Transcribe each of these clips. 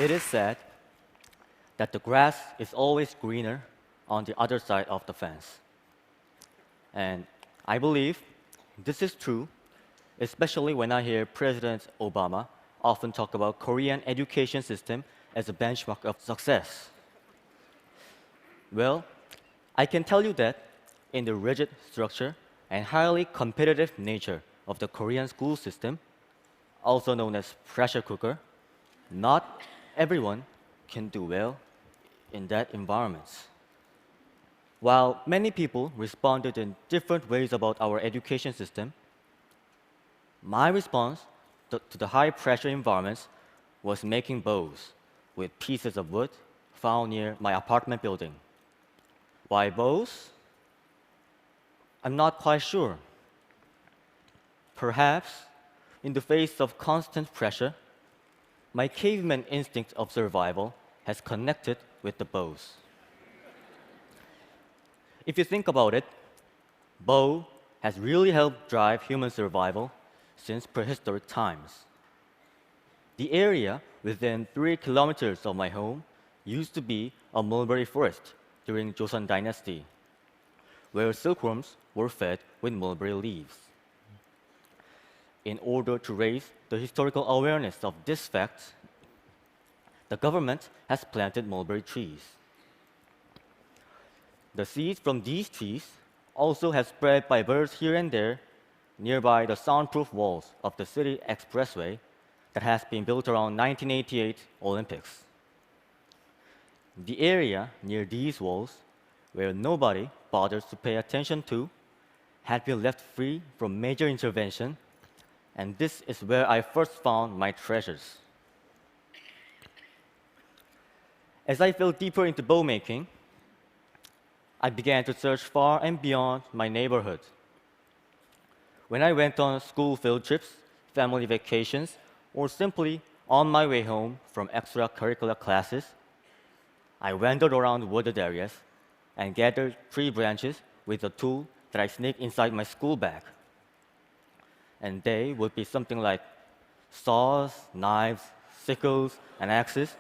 It is said that the grass is always greener on the other side of the fence. And I believe this is true, especially when I hear President Obama often talk about Korean education system as a benchmark of success. Well, I can tell you that in the rigid structure and highly competitive nature of the Korean school system, also known as pressure cooker, not everyone can do well in that environment. While many people responded in different ways about our education system, my response to the high pressure environments was making bows with pieces of wood found near my apartment building. Why bows? I'm not quite sure. Perhaps, in the face of constant pressure, my caveman instinct of survival has connected with the bows. If you think about it, bow has really helped drive human survival since prehistoric times. The area within 3 kilometers of my home used to be a mulberry forest during Joseon Dynasty, where silkworms were fed with mulberry leaves. In order to raise the historical awareness of this fact, the government has planted mulberry trees. The seeds from these trees also have spread by birds here and there nearby the soundproof walls of the city expressway that has been built around 1988 Olympics. The area near these walls, where nobody bothers to pay attention to, had been left free from major intervention, and this is where I first found my treasures. As I fell deeper into bow making, I began to search far and beyond my neighborhood. When I went on school field trips, family vacations, or simply on my way home from extracurricular classes, I wandered around wooded areas and gathered tree branches with a tool that I sneaked inside my school bag. And they would be something like saws, knives, sickles, and axes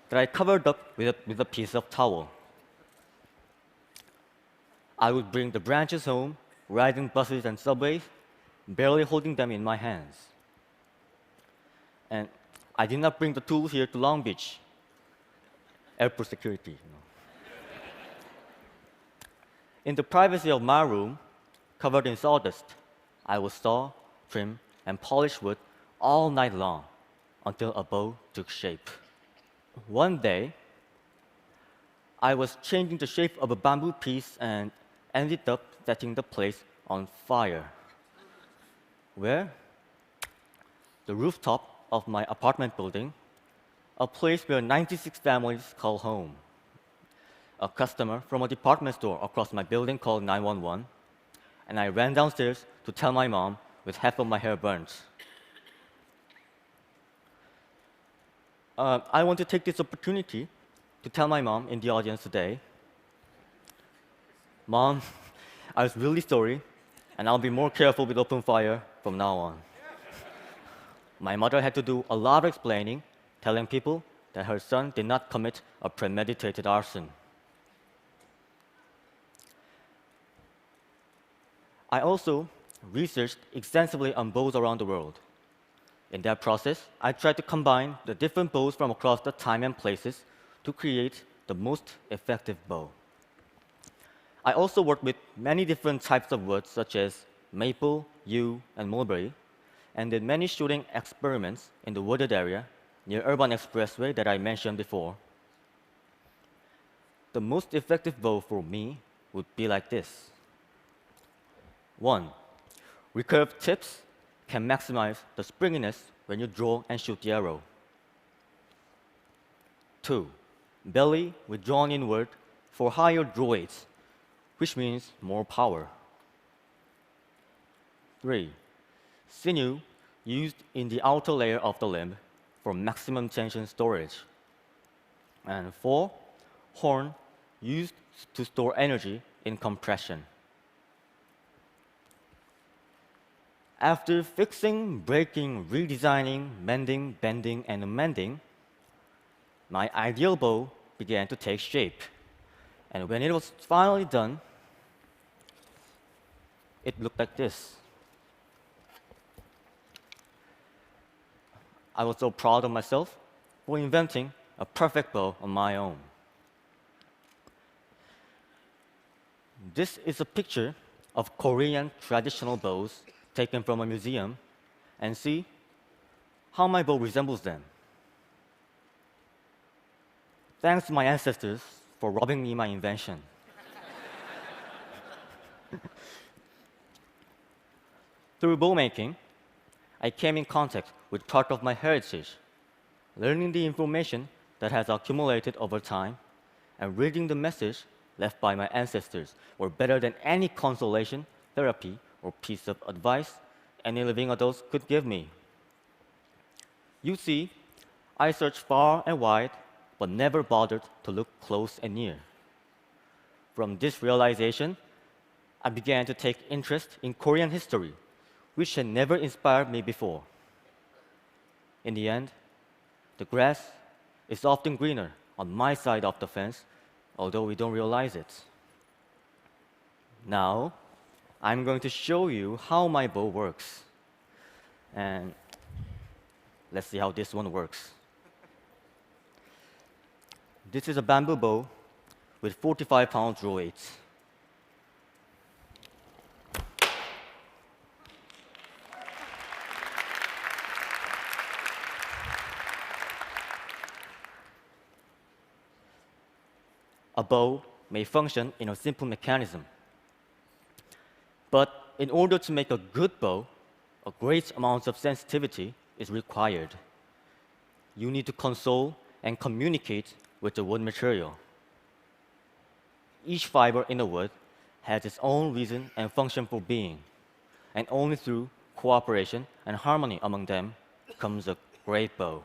that I covered up with a piece of towel. I would bring the branches home, riding buses and subways, barely holding them in my hands. And I did not bring the tools here to Long Beach. Airport security. In the privacy of my room, covered in sawdust, I would saw, trim, and polish wood all night long until a bow took shape. One day, I was changing the shape of a bamboo piece and ended up setting the place on fire. Where? The rooftop of my apartment building, a place where 96 families call home. A customer from a department store across my building called 911, and I ran downstairs to tell my mom with half of my hair burnt. I want to take this opportunity to tell my mom in the audience today, Mom, I was really sorry, and I'll be more careful with open fire from now on. My mother had to do a lot of explaining, telling people that her son did not commit a premeditated arson. I also researched extensively on bows around the world. In that process, I tried to combine the different bows from across the time and places to create the most effective bow. I also worked with many different types of wood, such as maple, yew, and mulberry, and did many shooting experiments in the wooded area near Urban Expressway that I mentioned before. The most effective bow for me would be like this. 1. Recurved tips can maximize the springiness when you draw and shoot the arrow. 2. Belly with drawn inward for higher draw weights, which means more power. 3. Sinew used in the outer layer of the limb for maximum tension storage. And 4. Horn used to store energy in compression. After fixing, breaking, redesigning, mending, bending, and amending, my ideal bow began to take shape. And when it was finally done, it looked like this. I was so proud of myself for inventing a perfect bow on my own. This is a picture of Korean traditional bows taken from a museum, and see how my bow resembles them. Thanks to my ancestors for robbing me my invention. Through bow making, I came in contact with part of my heritage, learning the information that has accumulated over time, and reading the message left by my ancestors were better than any consolation, therapy, or piece of advice any living adults could give me. You see, I searched far and wide, but never bothered to look close and near. From this realization, I began to take interest in Korean history, which had never inspired me before. In the end, the grass is often greener on my side of the fence, although we don't realize it. Now, I'm going to show you how my bow works. And let's see how this one works. This is a bamboo bow with 45-pound draw weights. A bow may function in a simple mechanism. But in order to make a good bow, a great amount of sensitivity is required. You need to console and communicate with the wood material. Each fiber in the wood has its own reason and function for being, and only through cooperation and harmony among them comes a great bow.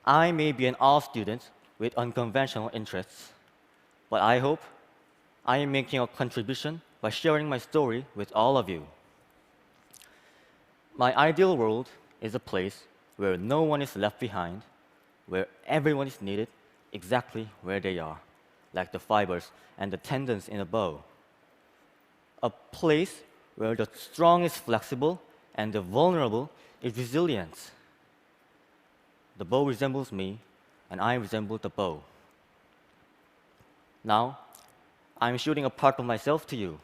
I may be an art student with unconventional interests, but I hope I am making a contribution by sharing my story with all of you. My ideal world is a place where no one is left behind, where everyone is needed exactly where they are, like the fibers and the tendons in a bow. A place where the strong is flexible and the vulnerable is resilient. The bow resembles me, and I resemble the bow. Now, I'm shooting a part of myself to you.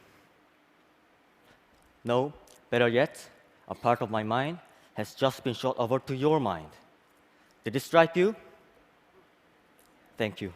No, better yet, a part of my mind has just been shot over to your mind. Did it strike you? Thank you.